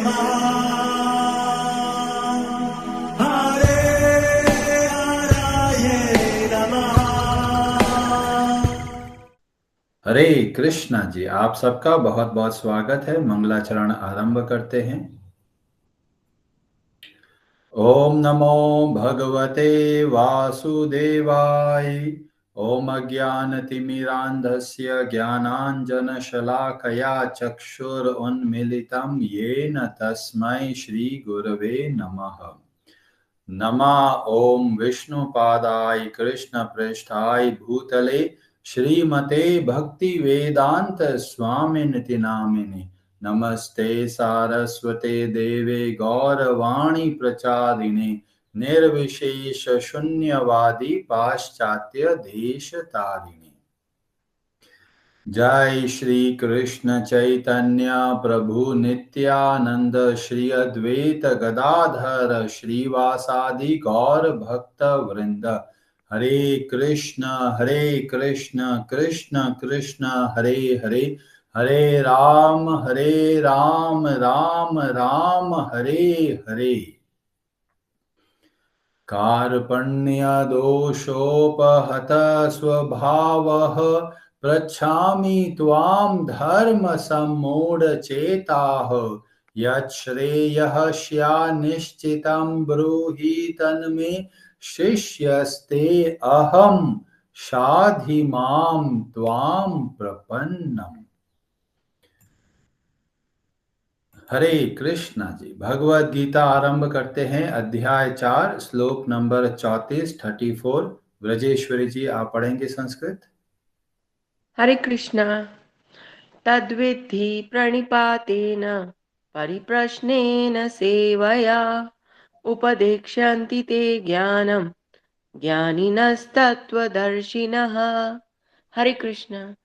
हरे कृष्णा जी, आप सबका बहुत बहुत स्वागत है। मंगलाचरण आरंभ करते हैं। ओम नमो भगवते वासुदेवाय। ओम अज्ञानतिमिरान्धस्य ज्ञानाञ्जनशलाकया चक्षुरुन्मीलितं येन तस्मै श्रीगुरवे नमः। नमः ओम विष्णुपादाय कृष्णप्रेष्ठाय भूतले श्रीमते भक्ति वेदांत स्वामिनिति नामिने। नमस्ते सारस्वते देवे गौरवाणी प्रचारिणे। निर्विशेष शून्यवादी पाश्चात्य देश तारिणे। जय श्री कृष्ण चैतन्य प्रभु नित्यानंद श्री अद्वैत गदाधर श्रीवासादि गौर भक्त वृंद। हरे कृष्ण कृष्ण कृष्ण हरे हरे, हरे राम राम राम हरे हरे। कार्पण्यदोषोपहत स्वभावः पृच्छामि त्वां धर्मसम्मूढचेताः। यच्छ्रेयः स्यान्निश्चितं ब्रूहि तन्मे शिष्यस्ते अहं शाधि मां त्वां प्रपन्नम्। हरे कृष्णा जी। भगवद गीता आरंभ करते हैं। अध्याय 4 श्लोक नंबर 34। ब्रजेश्वरी जी आप पढ़ेंगे संस्कृत। हरे कृष्णा। तद्विद्धि प्रणिपातेन परिप्रश्नेन सेवया उपदेक्ष्यन्ति ते ज्ञानं ज्ञानिनस्तत्त्वदर्शिनः। हरे कृष्णा।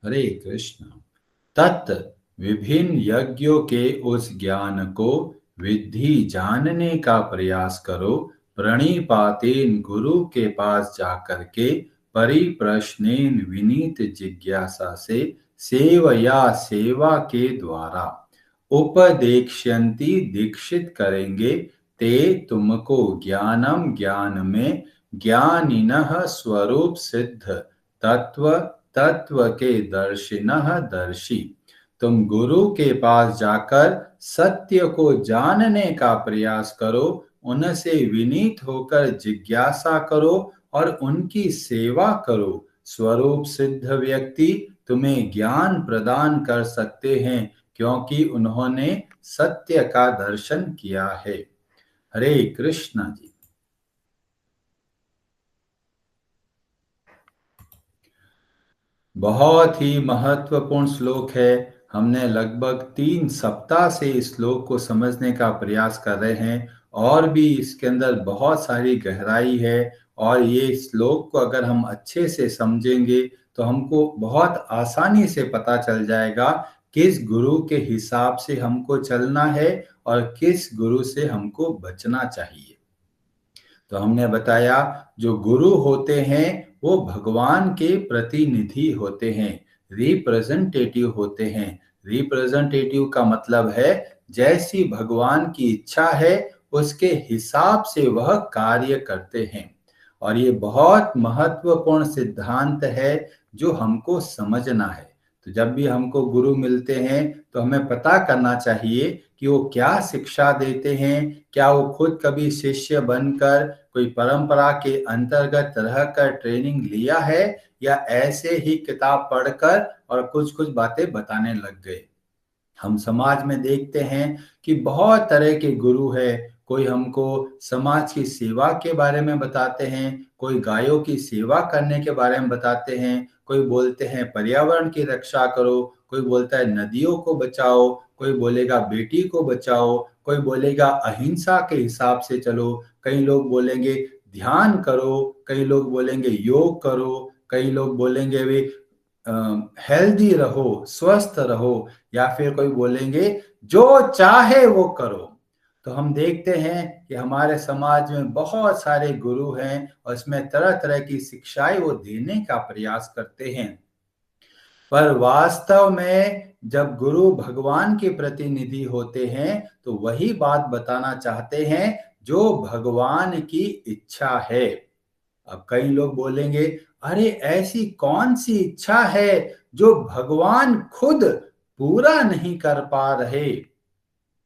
हरे कृष्ण। तत् विभिन्न यज्ञों के उस ज्ञान को विधि जानने का प्रयास करो। प्रणिपातेन गुरु के पास जाकर के, परिप्रश्नेन विनीत जिज्ञासा से, सेवया सेवा के द्वारा, उपदेक्ष्यन्ति दीक्षित करेंगे, ते तुमको ज्ञानम ज्ञान में, ज्ञानिनः स्वरूप सिद्ध, तत्व तत्व के दर्शिनः दर्शी। तुम गुरु के पास जाकर सत्य को जानने का प्रयास करो, उनसे विनीत होकर जिज्ञासा करो और उनकी सेवा करो। स्वरूप सिद्ध व्यक्ति तुम्हें ज्ञान प्रदान कर सकते हैं, क्योंकि उन्होंने सत्य का दर्शन किया है। हरे कृष्णा जी। बहुत ही महत्वपूर्ण श्लोक है। हमने लगभग 3 सप्ताह से इस श्लोक को समझने का प्रयास कर रहे हैं और भी इसके अंदर बहुत सारी गहराई है। और ये श्लोक को अगर हम अच्छे से समझेंगे तो हमको बहुत आसानी से पता चल जाएगा किस गुरु के हिसाब से हमको चलना है और किस गुरु से हमको बचना चाहिए। तो हमने बताया जो गुरु होते हैं वो भगवान के प्रतिनिधि होते हैं, रिप्रेजेंटेटिव होते हैं। रिप्रेजेंटेटिव का मतलब है जैसी भगवान की इच्छा है उसके हिसाब से वह कार्य करते हैं। और ये बहुत महत्वपूर्ण सिद्धांत है जो हमको समझना है। तो जब भी हमको गुरु मिलते हैं तो हमें पता करना चाहिए कि वो क्या शिक्षा देते हैं। क्या वो खुद कभी शिष्य बनकर कोई परंपरा के अंतर्गत रहकर ट्रेनिंग लिया है, या ऐसे ही किताब पढ़कर और कुछ कुछ बातें बताने लग गए। हम समाज में देखते हैं कि बहुत तरह के गुरु है। कोई हमको समाज की सेवा के बारे में बताते हैं, कोई गायों की सेवा करने के बारे में बताते हैं, कोई बोलते हैं पर्यावरण की रक्षा करो, कोई बोलता है नदियों को बचाओ, कोई बोलेगा बेटी को बचाओ, कोई बोलेगा अहिंसा के हिसाब से चलो, कई लोग बोलेंगे ध्यान करो, कई लोग बोलेंगे योग करो, कई लोग बोलेंगे वे हेल्दी रहो, स्वस्थ रहो, या फिर कोई बोलेंगे जो चाहे वो करो। तो हम देखते हैं कि हमारे समाज में बहुत सारे गुरु हैं और इसमें तरह तरह की शिक्षाएं वो देने का प्रयास करते हैं। पर वास्तव में जब गुरु भगवान के प्रतिनिधि होते हैं तो वही बात बताना चाहते हैं जो भगवान की इच्छा है। अब कई लोग बोलेंगे, अरे ऐसी कौन सी इच्छा है जो भगवान खुद पूरा नहीं कर पा रहे?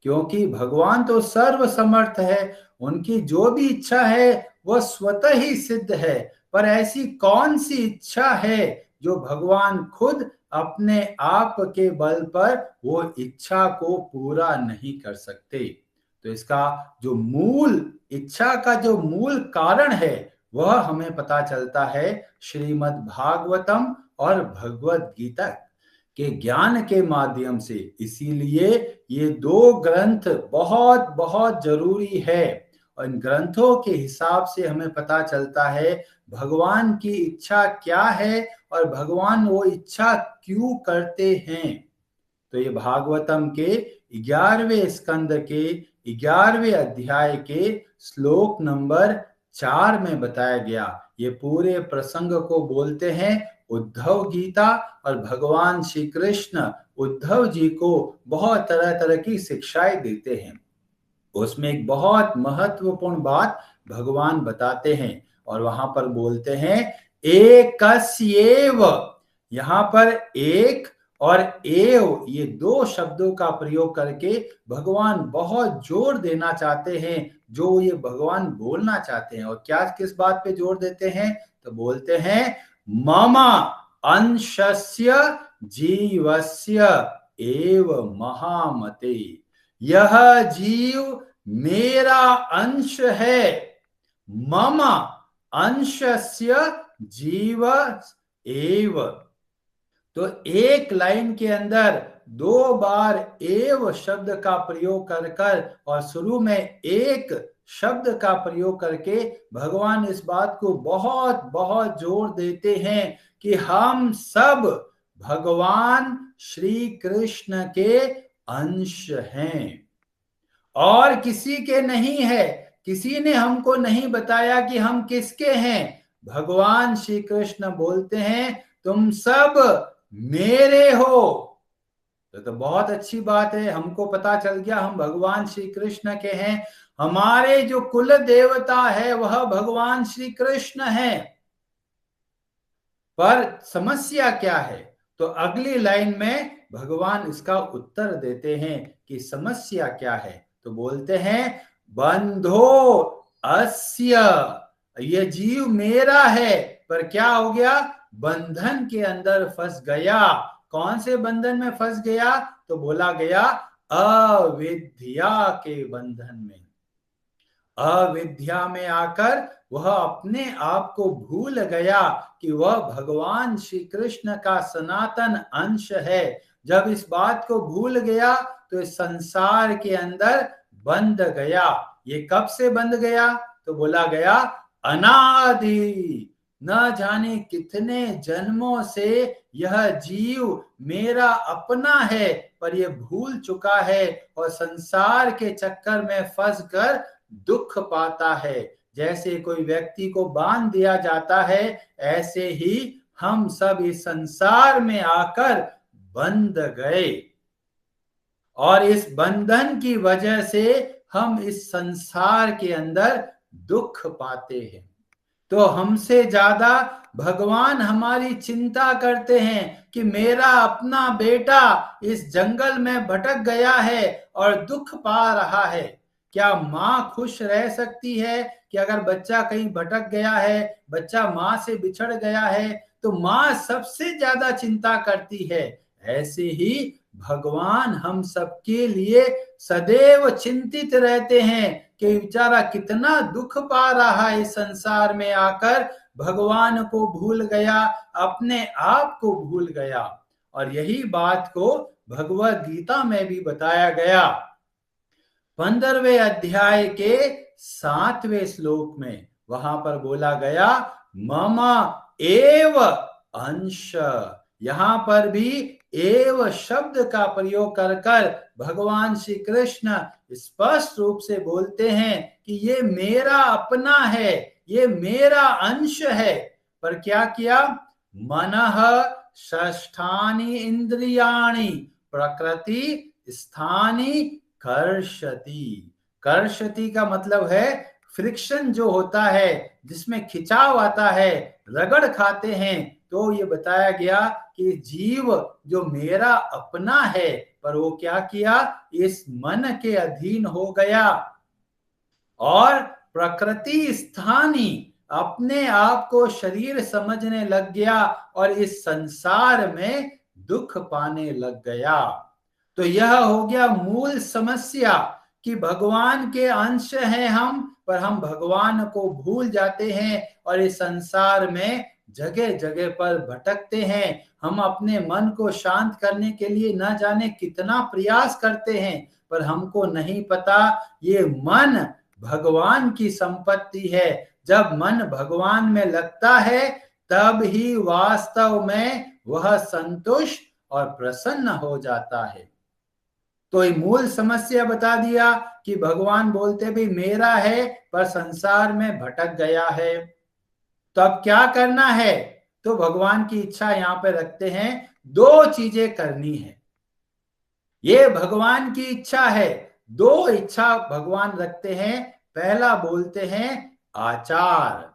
क्योंकि भगवान तो सर्वसमर्थ है, उनकी जो भी इच्छा है वह स्वतः ही सिद्ध है। पर ऐसी कौन सी इच्छा है जो भगवान खुद अपने आप के बल पर वो इच्छा को पूरा नहीं कर सकते? तो इसका जो मूल इच्छा का जो मूल कारण है वह हमें पता चलता है श्रीमद् भागवतम और भगवत गीता के ज्ञान के माध्यम से। इसीलिए ये दो ग्रंथ बहुत बहुत जरूरी है और इन ग्रंथों के हिसाब से हमें पता चलता है भगवान की इच्छा क्या है और भगवान वो इच्छा क्यों करते हैं। तो ये भागवतम के 11वें स्कंद के 11वें अध्याय के श्लोक नंबर 4 में बताया गया। ये पूरे प्रसंग को बोलते हैं उद्धव गीता और भगवान श्री कृष्ण उद्धव जी को बहुत तरह तरह की शिक्षाएं देते हैं। उसमें एक बहुत महत्वपूर्ण बात भगवान बताते हैं और वहां पर बोलते हैं एकस्येव। यहां पर एक और एव ये दो शब्दों का प्रयोग करके भगवान बहुत जोर देना चाहते हैं जो ये भगवान बोलना चाहते हैं। और क्या किस बात पे जोर देते हैं? तो बोलते हैं मम अंशस्य जीवस्य एव महामते। यह जीव मेरा अंश है। मम अंशस्य जीव एव। तो एक लाइन के अंदर 2 बार एव शब्द का प्रयोग कर और शुरू में एक शब्द का प्रयोग करके भगवान इस बात को बहुत बहुत जोर देते हैं कि हम सब भगवान श्री कृष्ण के अंश हैं और किसी के नहीं है। किसी ने हमको नहीं बताया कि हम किसके हैं। भगवान श्री कृष्ण बोलते हैं तुम सब मेरे हो। तो बहुत अच्छी बात है, हमको पता चल गया हम भगवान श्री कृष्ण के हैं। हमारे जो कुल देवता है वह भगवान श्री कृष्ण है। पर समस्या क्या है? तो अगली लाइन में भगवान इसका उत्तर देते हैं कि समस्या क्या है। तो बोलते हैं बंधो अस्य। ये जीव मेरा है पर क्या हो गया? बंधन के अंदर फंस गया। कौन से बंधन में फंस गया? तो बोला गया अविद्या के बंधन में। अविद्या में आकर वह अपने आप को भूल गया कि वह भगवान श्री कृष्ण का सनातन अंश है। जब इस बात को भूल गया तो इस संसार के अंदर बंध गया। ये कब से बंध गया? तो बोला गया अनादि। न जाने कितने जन्मों से यह जीव मेरा अपना है पर यह भूल चुका है और संसार के चक्कर में फंस कर दुख पाता है। जैसे कोई व्यक्ति को बांध दिया जाता है ऐसे ही हम सब इस संसार में आकर बंध गए और इस बंधन की वजह से हम इस संसार के अंदर दुख पाते हैं। तो हमसे ज्यादा भगवान हमारी चिंता करते हैं कि मेरा अपना बेटा इस जंगल में भटक गया है और दुख पा रहा है। क्या माँ खुश रह सकती है कि अगर बच्चा कहीं भटक गया है, बच्चा माँ से बिछड़ गया है तो माँ सबसे ज्यादा चिंता करती है। ऐसे ही भगवान हम सबके लिए सदैव चिंतित रहते हैं कि बेचारा कितना दुख पा रहा है इस संसार में आकर, भगवान को भूल गया, अपने आप को भूल गया। और यही बात को भगवत गीता में भी बताया गया। 15वें अध्याय के 7वें श्लोक में वहां पर बोला गया मम एव अंश। यहां पर भी एव शब्द का प्रयोग कर भगवान श्री कृष्ण स्पष्ट रूप से बोलते हैं कि ये मेरा अपना है, ये मेरा अंश है। पर क्या किया? मनः षष्ठानि इंद्रियाणि प्रकृति स्थानी कर्षति। कर्षति का मतलब है फ्रिक्शन जो होता है, जिसमें खिंचाव आता है, रगड़ खाते हैं। तो ये बताया गया कि जीव जो मेरा अपना है, पर वो क्या किया, इस मन के अधीन हो गया और प्रकृति स्थानी अपने आप को शरीर समझने लग गया और इस संसार में दुख पाने लग गया। तो यह हो गया मूल समस्या कि भगवान के अंश हैं हम, पर हम भगवान को भूल जाते हैं और इस संसार में जगह जगह पर भटकते हैं। हम अपने मन को शांत करने के लिए न जाने कितना प्रयास करते हैं, पर हमको नहीं पता ये मन भगवान की संपत्ति है। जब मन भगवान में लगता है तब ही वास्तव में वह संतुष्ट और प्रसन्न हो जाता है। तो ये मूल समस्या बता दिया कि भगवान बोलते भी मेरा है, पर संसार में भटक गया है। तो अब क्या करना है? तो भगवान की इच्छा यहां पे रखते हैं, दो चीजें करनी है। ये भगवान की इच्छा है, दो इच्छा भगवान रखते हैं। पहला बोलते हैं आचार,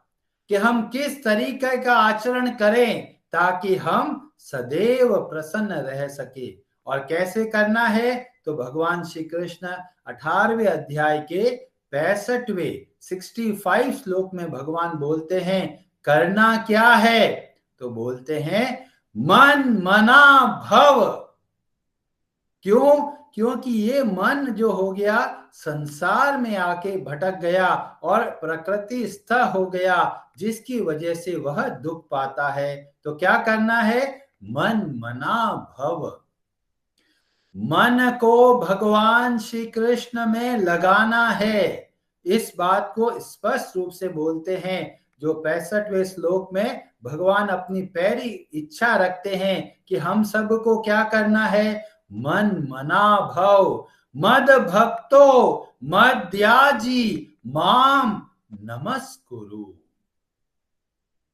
कि हम किस तरीके का आचरण करें ताकि हम सदैव प्रसन्न रह सके। और कैसे करना है? तो भगवान श्री कृष्ण 18वें अध्याय के 65वें 65 श्लोक में भगवान बोलते हैं करना क्या है? तो बोलते हैं मन मना भव। क्यों? क्योंकि ये मन जो हो गया संसार में आके भटक गया और प्रकृति स्थ हो गया, जिसकी वजह से वह दुख पाता है। तो क्या करना है? मन मना भव। मन को भगवान श्री कृष्ण में लगाना है। इस बात को स्पष्ट रूप से बोलते हैं, जो 65वें श्लोक में भगवान अपनी पहली इच्छा रखते हैं कि हम सबको क्या करना है? मन मना भव मद भक्तो मद्याजी माम नमस्कुरु।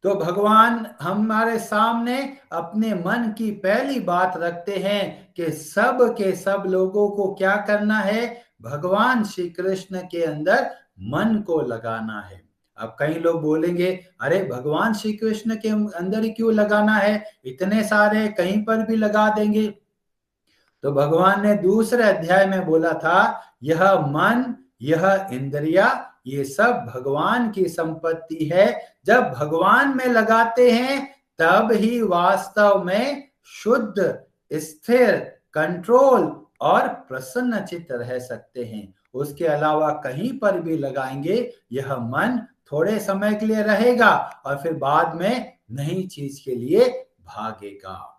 तो भगवान हमारे सामने अपने मन की पहली बात रखते हैं कि सब के सब लोगों को क्या करना है? भगवान श्री कृष्ण के अंदर मन को लगाना है। अब कई लोग बोलेंगे, अरे भगवान श्री कृष्ण के अंदर ही क्यों लगाना है, इतने सारे कहीं पर भी लगा देंगे। तो भगवान ने दूसरे अध्याय में बोला था, यह मन, यह इंद्रिया, ये सब भगवान की संपत्ति है। जब भगवान में लगाते हैं तब ही वास्तव में शुद्ध, स्थिर, कंट्रोल और प्रसन्न चित्त रह सकते हैं। उसके अलावा कहीं पर भी लगाएंगे, यह मन थोड़े समय के लिए रहेगा और फिर बाद में नई चीज के लिए भागेगा।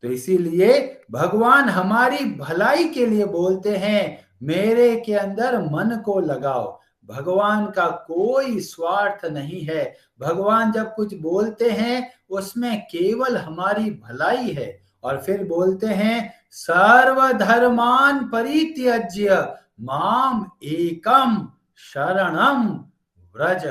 तो इसीलिए भगवान हमारी भलाई के लिए बोलते हैं, मेरे के अंदर मन को लगाओ। भगवान का कोई स्वार्थ नहीं है। भगवान जब कुछ बोलते हैं उसमें केवल हमारी भलाई है। और फिर बोलते हैं सर्वधर्मान परित्यज्य माम एकम शरणम व्रज।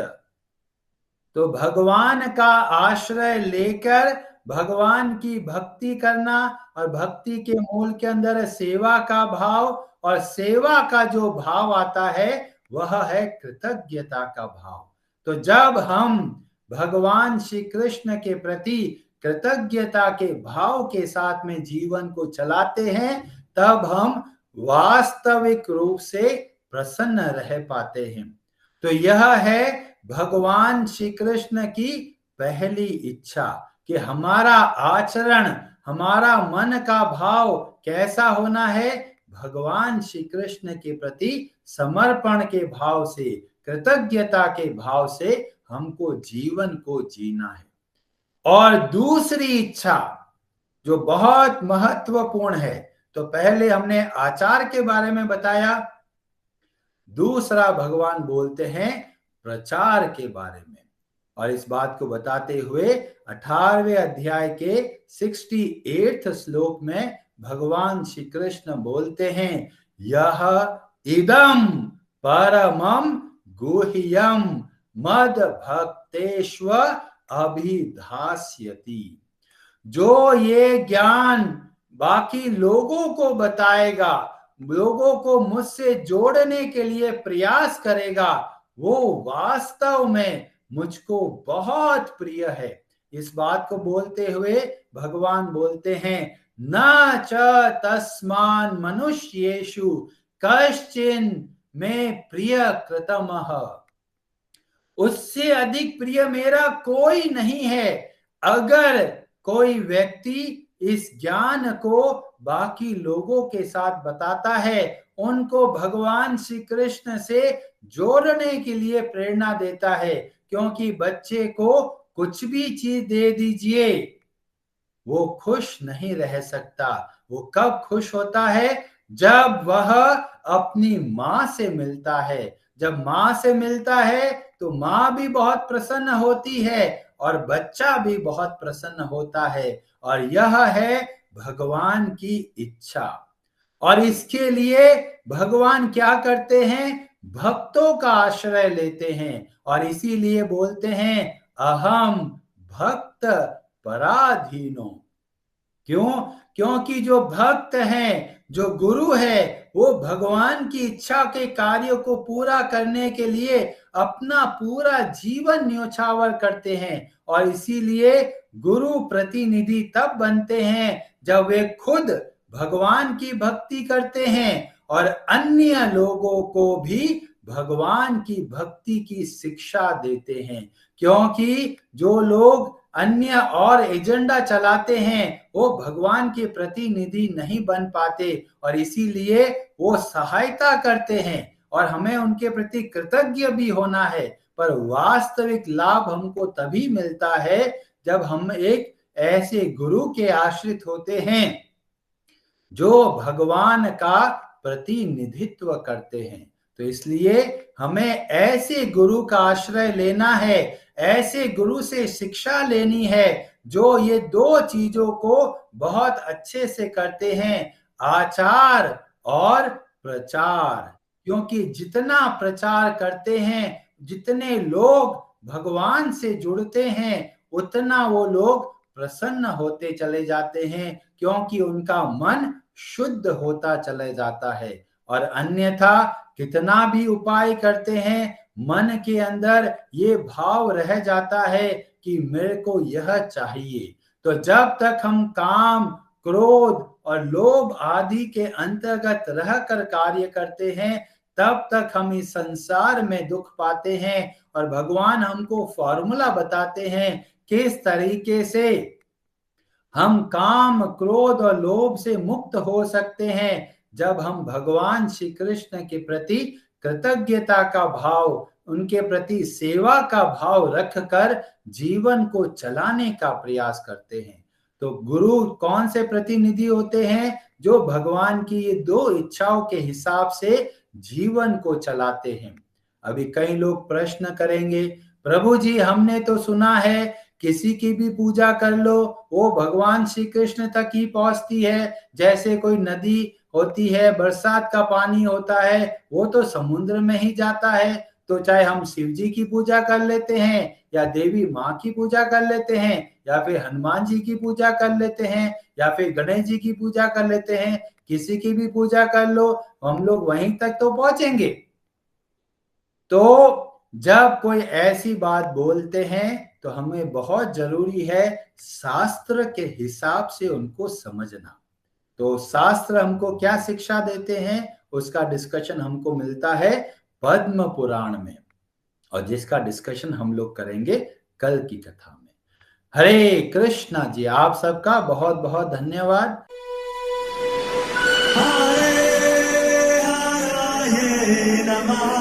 तो भगवान का आश्रय लेकर भगवान की भक्ति करना, और भक्ति के मूल के अंदर सेवा का भाव, और सेवा का जो भाव आता है वह है कृतज्ञता का भाव। तो जब हम भगवान श्री कृष्ण के प्रति कृतज्ञता के भाव के साथ में जीवन को चलाते हैं, तब हम वास्तविक रूप से प्रसन्न रह पाते हैं। तो यह है भगवान श्री कृष्ण की पहली इच्छा कि हमारा आचरण, हमारा मन का भाव कैसा होना है? भगवान श्री कृष्ण के प्रति समर्पण के भाव से, कृतज्ञता के भाव से हमको जीवन को जीना है। और दूसरी इच्छा जो बहुत महत्वपूर्ण है, तो पहले हमने आचार के बारे में बताया, दूसरा भगवान बोलते हैं प्रचार के बारे में। और इस बात को बताते हुए 18वें अध्याय के 68 श्लोक में भगवान श्री कृष्ण बोलते हैं, यह इदम परमम गुह्यम मद भक्तेष्व अभिधास्यति। जो ये ज्ञान बाकी लोगों को बताएगा, लोगों को मुझसे जोड़ने के लिए प्रयास करेगा, वो वास्तव में मुझको बहुत प्रिय है। इस बात को बोलते हुए भगवान बोलते हैं, न च तस्मान मनुष्येषु कश्चिन में प्रिय कृतमः। उससे अधिक प्रिय मेरा कोई नहीं है। अगर कोई व्यक्ति इस ज्ञान को बाकी लोगों के साथ बताता है, उनको भगवान श्री कृष्ण से जोड़ने के लिए प्रेरणा देता है, क्योंकि बच्चे को कुछ भी चीज दे दीजिए, वो खुश नहीं रह सकता। वो कब खुश होता है? जब वह अपनी मां से मिलता है। जब मां से मिलता है तो मां भी बहुत प्रसन्न होती है और बच्चा भी बहुत प्रसन्न होता है, और यह है भगवान की इच्छा। और इसके लिए भगवान क्या करते हैं? भक्तों का आश्रय लेते हैं, और इसीलिए बोलते हैं, अहम भक्त पराधीनो। क्यों? क्योंकि जो भक्त हैं, जो गुरु है, वो भगवान की इच्छा के कार्यों को पूरा करने के लिए अपना पूरा जीवन न्योछावर करते हैं। और इसीलिए गुरु प्रतिनिधि तब बनते हैं जब वे खुद भगवान की भक्ति करते हैं और अन्य लोगों को भी भगवान की भक्ति की शिक्षा देते हैं। क्योंकि जो लोग अन्य और एजेंडा चलाते हैं, वो भगवान के प्रतिनिधि नहीं बन पाते, और इसीलिए वो सहायता करते हैं, और हमें उनके प्रति कृतज्ञ भी होना है। पर वास्तविक लाभ हमको तभी मिलता है जब हम एक ऐसे गुरु के आश्रित होते हैं जो भगवान का प्रतिनिधित्व करते हैं। तो इसलिए हमें ऐसे गुरु का आश्रय लेना है, ऐसे गुरु से शिक्षा लेनी है जो ये दो चीजों को बहुत अच्छे से करते हैं, आचार और प्रचार। क्योंकि जितना प्रचार करते हैं, जितने लोग भगवान से जुड़ते हैं, उतना वो लोग प्रसन्न होते चले जाते हैं, क्योंकि उनका मन शुद्ध होता चले जाता है। और अन्यथा कितना भी उपाय करते हैं, मन के अंदर ये भाव रह जाता है कि मेरे को यह चाहिए। तो जब तक हम काम, क्रोध और लोभ आदि के अंतर्गत रहकर कार्य करते हैं, तब तक हम इस संसार में दुख पाते हैं। और भगवान हमको फॉर्मूला बताते हैं किस तरीके से हम काम, क्रोध और लोभ से मुक्त हो सकते हैं, जब हम भगवान श्री कृष्ण के प्रति कृतज्ञता का भाव, उनके प्रति सेवा का भाव रखकर जीवन को चलाने का प्रयास करते हैं। तो गुरु कौन से प्रतिनिधि होते हैं? जो भगवान की ये दो इच्छाओं के हिसाब से जीवन को चलाते हैं। अभी कई लोग प्रश्न करेंगे, प्रभु जी हमने तो सुना है किसी की भी पूजा कर लो वो भगवान श्री कृष्ण तक ही पहुंचती है। जैसे कोई नदी होती है, बरसात का पानी होता है, वो तो समुद्र में ही जाता है। तो चाहे हम शिव जी की पूजा कर लेते हैं, या देवी माँ की पूजा कर लेते हैं, या फिर हनुमान जी की पूजा कर लेते हैं, या फिर गणेश जी की पूजा कर लेते हैं, किसी की भी पूजा कर लो, हम लोग वहीं तक तो पहुंचेंगे। तो जब कोई ऐसी बात बोलते हैं तो हमें बहुत जरूरी है शास्त्र के हिसाब से उनको समझना। तो शास्त्र हमको क्या शिक्षा देते हैं, उसका डिस्कशन हमको मिलता है पद्म पुराण में, और जिसका डिस्कशन हम लोग करेंगे कल की कथा में। हरे कृष्णा जी, आप सबका बहुत बहुत धन्यवाद। हरे हरे नमः।